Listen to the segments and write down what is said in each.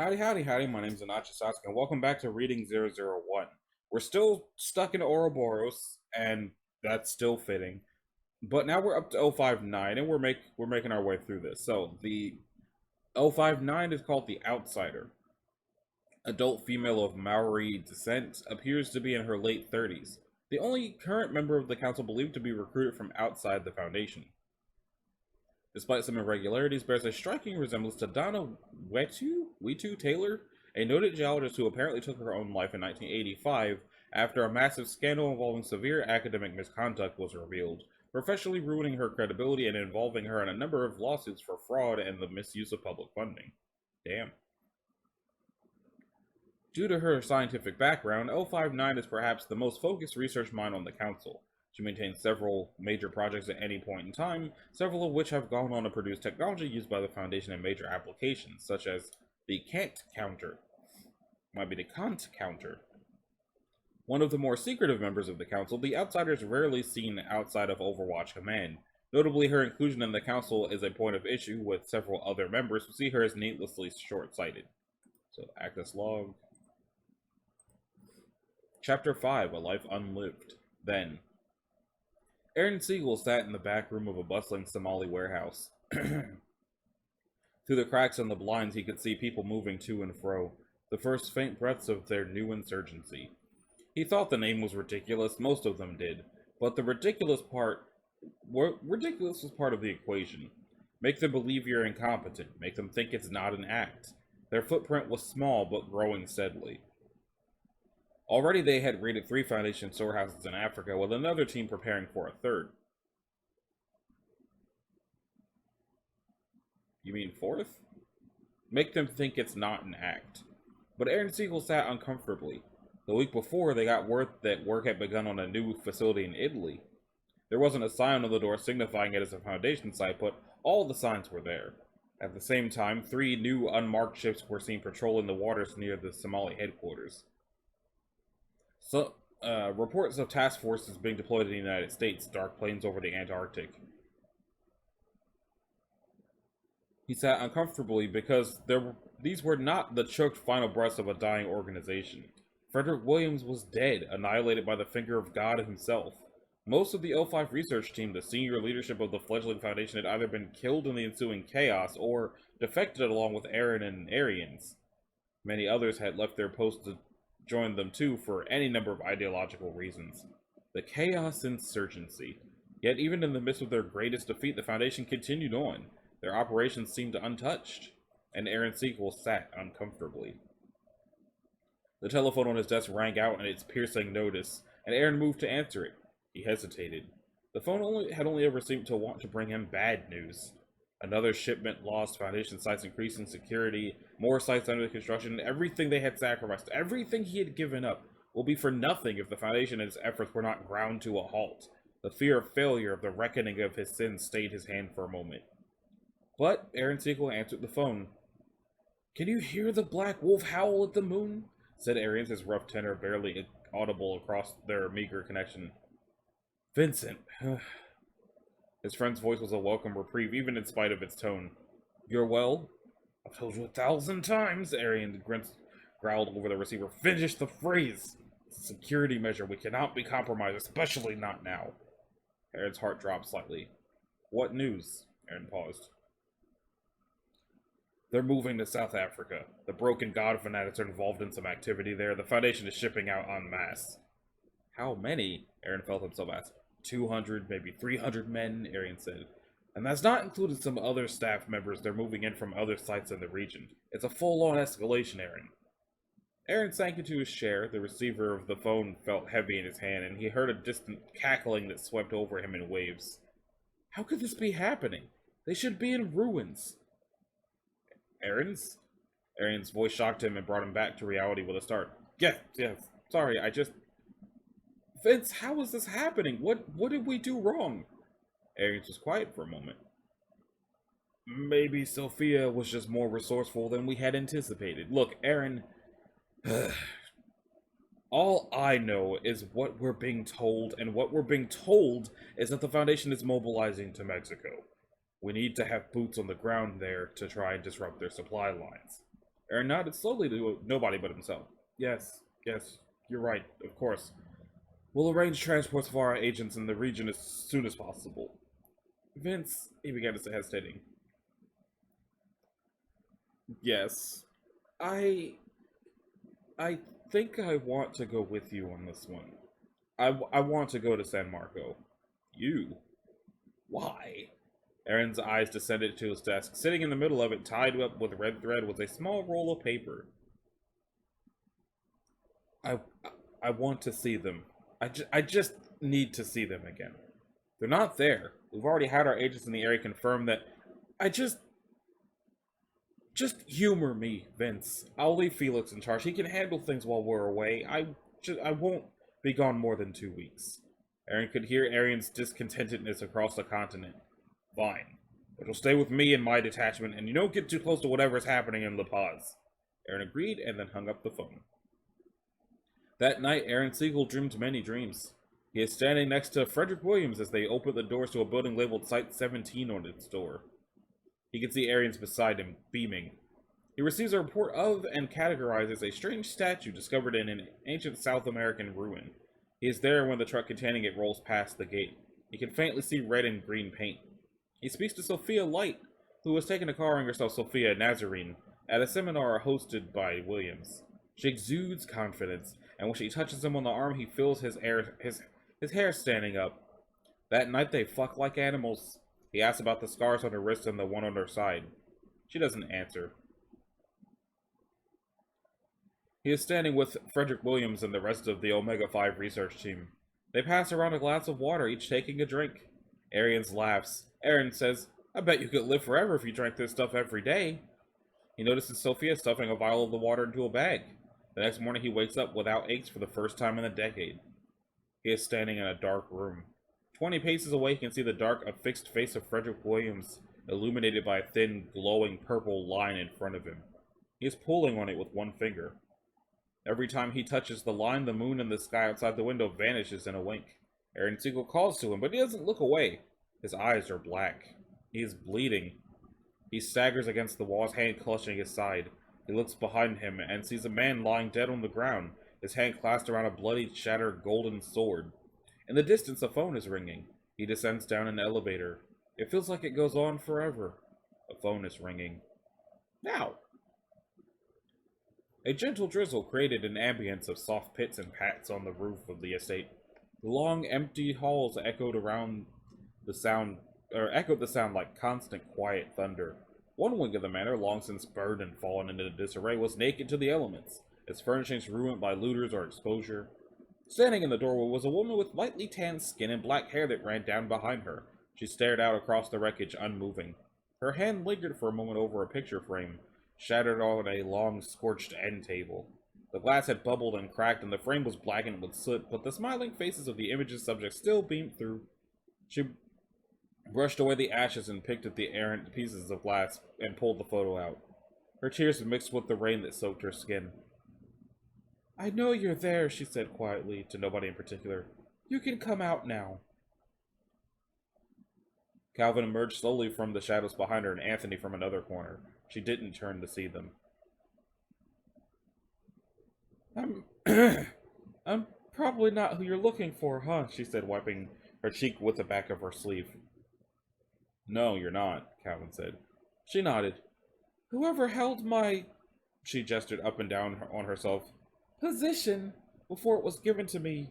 Howdy, howdy, howdy. My name's Anachi Sasuke, and welcome back to Reading 001. We're still stuck in Ouroboros, and that's still fitting. But now we're up to 059, and we're making our way through this. So the 059 is called the Outsider. Adult female of Maori descent, appears to be in her late 30s. The only current member of the council believed to be recruited from outside the Foundation. Despite some irregularities, bears a striking resemblance to Donna Wetu Taylor, a noted geologist who apparently took her own life in 1985 after a massive scandal involving severe academic misconduct was revealed, professionally ruining her credibility and involving her in a number of lawsuits for fraud and the misuse of public funding. Damn. Due to her scientific background, 059 is perhaps the most focused research mind on the council. She maintains several major projects at any point in time, several of which have gone on to produce technology used by the Foundation in major applications, such as the Kant counter. Might be the Kant counter. One of the more secretive members of the Council, the Outsider is rarely seen outside of Overwatch Command. Notably, her inclusion in the Council is a point of issue with several other members who see her as needlessly short-sighted. So, Actus Log. Chapter 5, A Life Unlived. Then. Aaron Siegel sat in the back room of a bustling Somali warehouse. Through the cracks in the blinds, he could see people moving to and fro, the first faint breaths of their new insurgency. He thought the name was ridiculous, most of them did, but the ridiculous was part of the equation. Make them believe you're incompetent, make them think it's not an act. Their footprint was small, but growing steadily. Already they had raided 3 Foundation storehouses in Africa, with another team preparing for a third. You mean 4th? Make them think it's not an act. But Aaron Siegel sat uncomfortably. The week before, they got word that work had begun on a new facility in Italy. There wasn't a sign on the door signifying it as a Foundation site, but all the signs were there. At the same time, 3 new unmarked ships were seen patrolling the waters near the Somali headquarters. So, reports of task forces being deployed in the United States, dark planes over the Antarctic. He sat uncomfortably because these were not the choked final breaths of a dying organization. Frederick Williams was dead, annihilated by the finger of God himself. Most of the O5 research team, the senior leadership of the fledgling Foundation, had either been killed in the ensuing chaos or defected along with Aaron and Aryans. Many others had left their posts to join them too for any number of ideological reasons. The chaos insurgency. Yet even in the midst of their greatest defeat, the Foundation continued on. Their operations seemed untouched, and Aaron Siegel sat uncomfortably. The telephone on his desk rang out in its piercing notice, and Aaron moved to answer it. He hesitated. The phone had only ever seemed to want to bring him bad news. Another shipment lost, Foundation sites increasing security, more sites under construction, everything they had sacrificed, everything he had given up, will be for nothing if the Foundation and its efforts were not ground to a halt. The fear of failure, of the reckoning of his sins, stayed his hand for a moment. But Aaron Siegel answered the phone. "Can you hear the black wolf howl at the moon?" said Aaron, his rough tenor barely audible across their meager connection. "Vincent." His friend's voice was a welcome reprieve, even in spite of its tone. "You're well?" "I've told you 1,000 times," Arian growled over the receiver. "Finish the phrase. It's a security measure. We cannot be compromised, especially not now." Aaron's heart dropped slightly. "What news?" Aaron paused. "They're moving to South Africa. The Broken God fanatics are involved in some activity there. The Foundation is shipping out en masse." "How many?" Aaron felt himself ask. 200, maybe 300 men, Arian said. "And that's not included some other staff members they're moving in from other sites in the region. It's a full-on escalation, Aaron." Aaron sank into his chair. The receiver of the phone felt heavy in his hand, and he heard a distant cackling that swept over him in waves. "How could this be happening? They should be in ruins." "Aaron's?" Aaron's voice shocked him and brought him back to reality with a start. Yes, sorry, I just... "Vince, how is this happening? What did we do wrong?" Aaron was quiet for a moment. "Maybe Sophia was just more resourceful than we had anticipated. Look, Aaron, all I know is what we're being told, and what we're being told is that the Foundation is mobilizing to Mexico. We need to have boots on the ground there to try and disrupt their supply lines." Aaron nodded slowly to nobody but himself. Yes, you're right, of course. We'll arrange transports for our agents in the region as soon as possible. Vince, he began to say, hesitating. Yes. I... I think I want to go with you on this one. I want to go to San Marco. You? Why? Aaron's eyes descended to his desk. Sitting in the middle of it, tied up with red thread, was a small roll of paper. I, I want to see them. I just need to see them again. They're not there. We've already had our agents in the area confirm that. I just humor me, Vince. I'll leave Felix in charge. He can handle things while we're away. I won't be gone more than 2 weeks. Aaron could hear Arian's discontentedness across the continent. Fine. But you'll stay with me and my detachment, and you don't get too close to whatever's happening in La Paz. Aaron agreed and then hung up the phone. That night, Aaron Siegel dreamed many dreams. He is standing next to Frederick Williams as they open the doors to a building labeled Site 17 on its door. He can see Arians beside him, beaming. He receives a report of and categorizes a strange statue discovered in an ancient South American ruin. He is there when the truck containing it rolls past the gate. He can faintly see red and green paint. He speaks to Sophia Light, who was taken to calling herself Sophia Nazarene, at a seminar hosted by Williams. She exudes confidence, and when she touches him on the arm, he feels his hair standing up. That night they fuck like animals. He asks about the scars on her wrist and the one on her side. She doesn't answer. He is standing with Frederick Williams and the rest of the Omega-5 research team. They pass around a glass of water, each taking a drink. Arians laughs. Aaron says, I bet you could live forever if you drank this stuff every day. He notices Sophia stuffing a vial of the water into a bag. The next morning he wakes up without aches for the first time in a decade. He is standing in a dark room. 20 paces away he can see the dark, affixed face of Frederick Williams, illuminated by a thin, glowing purple line in front of him. He is pulling on it with one finger. Every time he touches the line, the moon in the sky outside the window vanishes in a wink. Aaron Siegel calls to him, but he doesn't look away. His eyes are black. He is bleeding. He staggers against the wall, his hand clutching his side. He looks behind him and sees a man lying dead on the ground, his hand clasped around a bloody, shattered golden sword. In the distance, a phone is ringing. He descends down an elevator. It feels like it goes on forever. A phone is ringing. Now! A gentle drizzle created an ambience of soft pits and pats on the roof of the estate. The long, empty halls echoed the sound like constant, quiet thunder. One wing of the manor, long since burned and fallen into disarray, was naked to the elements, its furnishings ruined by looters or exposure. Standing in the doorway was a woman with lightly tanned skin and black hair that ran down behind her. She stared out across the wreckage, unmoving. Her hand lingered for a moment over a picture frame, shattered on a long, scorched end table. The glass had bubbled and cracked, and the frame was blackened with soot, but the smiling faces of the image's subjects still beamed through. She brushed away the ashes and picked at the errant pieces of glass and pulled the photo out. Her tears mixed with the rain that soaked her skin. I know you're there, she said quietly, to nobody in particular. You can come out now. Calvin emerged slowly from the shadows behind her and Anthony from another corner. She didn't turn to see them. I'm probably not who you're looking for, huh? She said, wiping her cheek with the back of her sleeve. No, you're not, Calvin said. She nodded. Whoever held my... She gestured up and down on herself. Position, before it was given to me,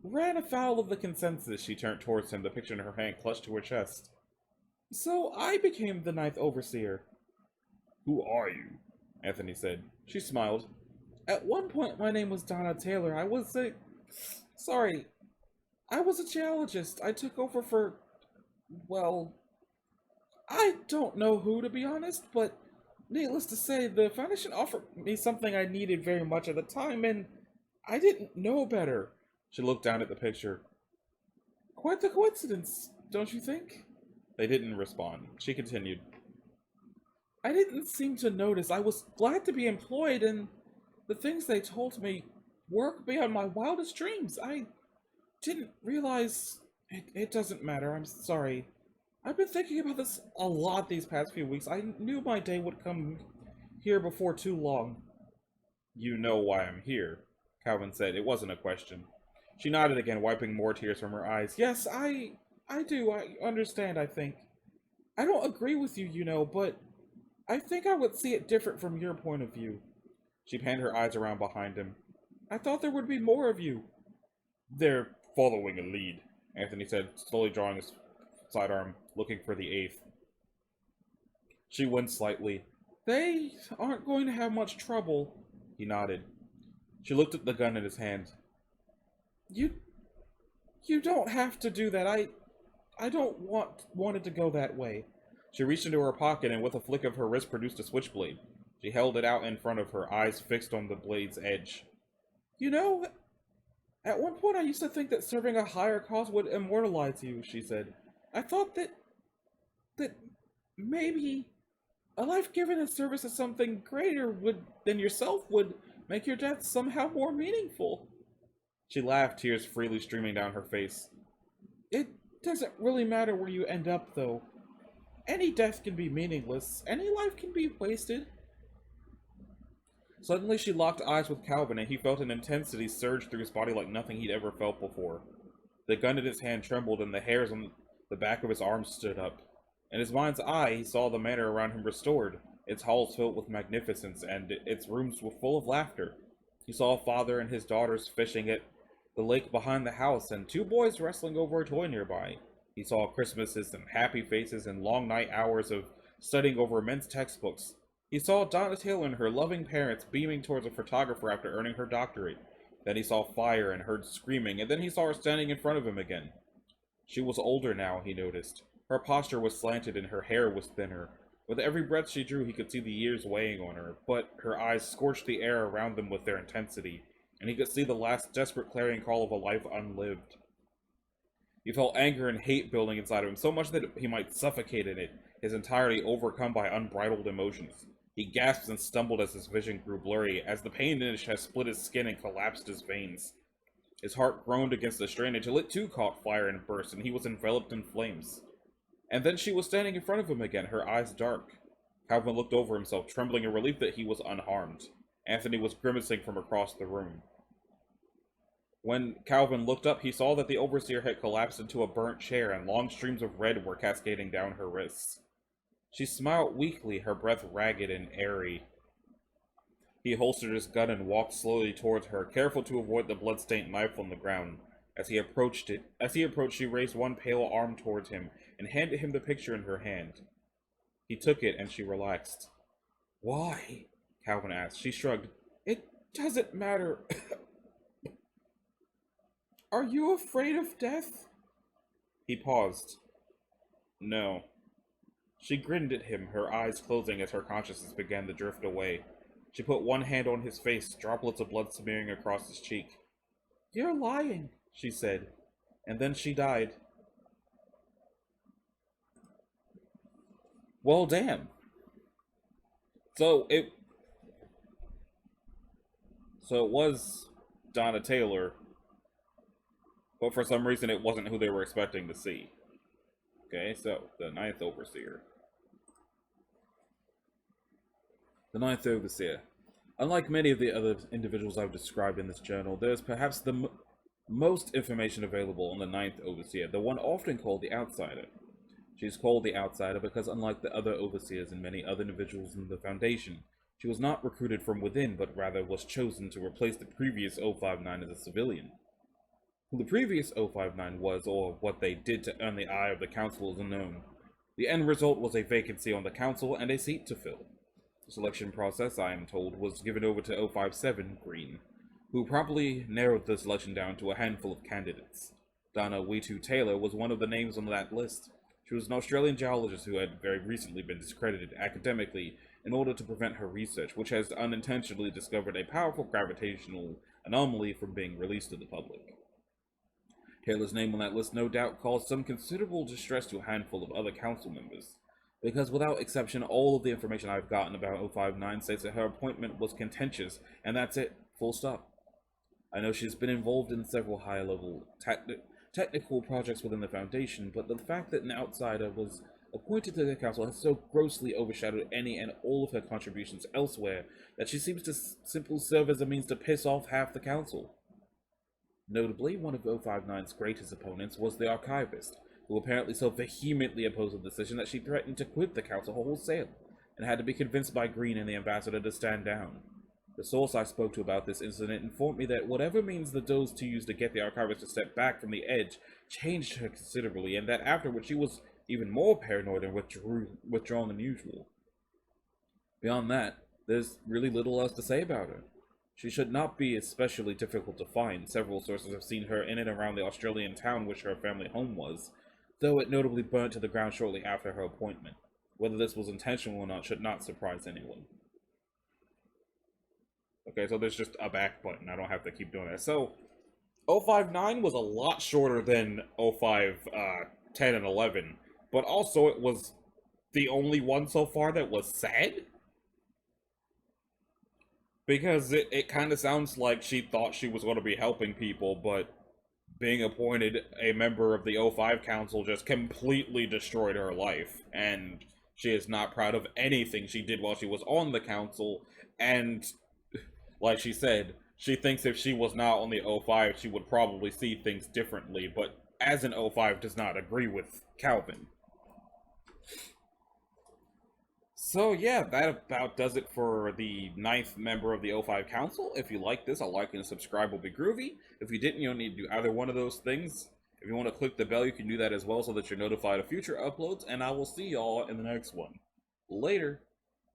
ran afoul of the consensus. She turned towards him, the picture in her hand clutched to her chest. So I became the 9th Overseer. Who are you? Anthony said. She smiled. At one point my name was Donna Taylor. I was a geologist. I took over for... well... I don't know who, to be honest, but needless to say, the Foundation offered me something I needed very much at the time, and I didn't know better. She looked down at the picture. Quite the coincidence, don't you think? They didn't respond. She continued. I didn't seem to notice. I was glad to be employed, and the things they told me work beyond my wildest dreams. I didn't realize... It doesn't matter. I'm sorry. I've been thinking about this a lot these past few weeks. I knew my day would come here before too long. You know why I'm here, Calvin said. It wasn't a question. She nodded again, wiping more tears from her eyes. Yes, I do. I understand, I think. I don't agree with you, but I think I would see it different from your point of view. She panned her eyes around behind him. I thought there would be more of you. They're following a lead, Anthony said, slowly drawing his sidearm, looking for the eighth. She winced slightly. They aren't going to have much trouble. He nodded. She looked at the gun in his hand. You don't have to do that. I don't want it to go that way. She reached into her pocket and with a flick of her wrist produced a switchblade. She held it out in front of her, eyes fixed on the blade's edge. At one point I used to think that serving a higher cause would immortalize you, she said. I thought that maybe a life given in service to something greater than yourself would make your death somehow more meaningful. She laughed, tears freely streaming down her face. It doesn't really matter where you end up, though. Any death can be meaningless. Any life can be wasted. Suddenly she locked eyes with Calvin, and he felt an intensity surge through his body like nothing he'd ever felt before. The gun in his hand trembled, and the hairs on the back of his arms stood up. In his mind's eye, he saw the manor around him restored, its halls filled with magnificence, and its rooms were full of laughter. He saw a father and his daughters fishing at the lake behind the house, and two boys wrestling over a toy nearby. He saw Christmases and happy faces and long night hours of studying over immense textbooks. He saw Donna Taylor and her loving parents beaming towards a photographer after earning her doctorate. Then he saw fire and heard screaming, and then he saw her standing in front of him again. She was older now, he noticed. Her posture was slanted and her hair was thinner. With every breath she drew, he could see the years weighing on her, but her eyes scorched the air around them with their intensity, and he could see the last desperate clarion call of a life unlived. He felt anger and hate building inside of him, so much that he might suffocate in it, his entirety overcome by unbridled emotions. He gasped and stumbled as his vision grew blurry, as the pain in his chest split his skin and collapsed his veins. His heart groaned against the strain until it too caught fire and burst, and he was enveloped in flames. And then she was standing in front of him again, her eyes dark. Calvin looked over himself, trembling in relief that he was unharmed. Anthony was grimacing from across the room. When Calvin looked up, he saw that the overseer had collapsed into a burnt chair, and long streams of red were cascading down her wrists. She smiled weakly, her breath ragged and airy. He holstered his gun and walked slowly towards her, careful to avoid the blood-stained knife on the ground. As he approached, she raised one pale arm towards him and handed him the picture in her hand. He took it and she relaxed. Why? Calvin asked. She shrugged. It doesn't matter. Are you afraid of death? He paused. No. She grinned at him, her eyes closing as her consciousness began to drift away. She put one hand on his face, droplets of blood smearing across his cheek. You're lying, she said, and then she died. Well, damn. So it was Donna Taylor, but for some reason it wasn't who they were expecting to see. Okay, so the Ninth Overseer. The Ninth Overseer. Unlike many of the other individuals I've described in this journal, there is perhaps the most information available on the Ninth Overseer, the one often called the Outsider. She is called the Outsider because, unlike the other Overseers and many other individuals in the Foundation, she was not recruited from within, but rather was chosen to replace the previous 059 as a civilian. Who the previous 059 was, or what they did to earn the eye of the Council, is unknown. The end result was a vacancy on the Council and a seat to fill. The selection process, I am told, was given over to 057 Green, who promptly narrowed the selection down to a handful of candidates. Donna Wetu Taylor was one of the names on that list. She was an Australian geologist who had very recently been discredited academically in order to prevent her research, which has unintentionally discovered a powerful gravitational anomaly from being released to the public. Taylor's name on that list no doubt caused some considerable distress to a handful of other council members, because without exception, all of the information I've gotten about 059 states that her appointment was contentious, and that's it, full stop. I know she's been involved in several high-level technical projects within the Foundation, but the fact that an outsider was appointed to the council has so grossly overshadowed any and all of her contributions elsewhere that she seems to simply serve as a means to piss off half the council. Notably, one of 059's greatest opponents was the archivist, who apparently so vehemently opposed the decision that she threatened to quit the council wholesale, and had to be convinced by Green and the ambassador to stand down. The source I spoke to about this incident informed me that whatever means the Does to use to get the archivist to step back from the edge changed her considerably, and that afterward she was even more paranoid and withdrawn than usual. Beyond that, there's really little else to say about her. She should not be especially difficult to find. Several sources have seen her in and around the Australian town which her family home was, though it notably burnt to the ground shortly after her appointment. Whether this was intentional or not should not surprise anyone. Okay, so there's just a back button. I don't have to keep doing that. So, 059 was a lot shorter than 05, 10, and 11. But also, it was the only one so far that was sad? Because it kind of sounds like she thought she was going to be helping people, but being appointed a member of the 05 Council just completely destroyed her life. And she is not proud of anything she did while she was on the council, and like she said, she thinks if she was not on the 05, she would probably see things differently, but as an 05 does not agree with Calvin. So yeah, that about does it for the 9th member of the 05 Council. If you like this, a like and subscribe will be groovy. If you didn't, you don't need to do either one of those things. If you want to click the bell, you can do that as well so that you're notified of future uploads, and I will see y'all in the next one. Later.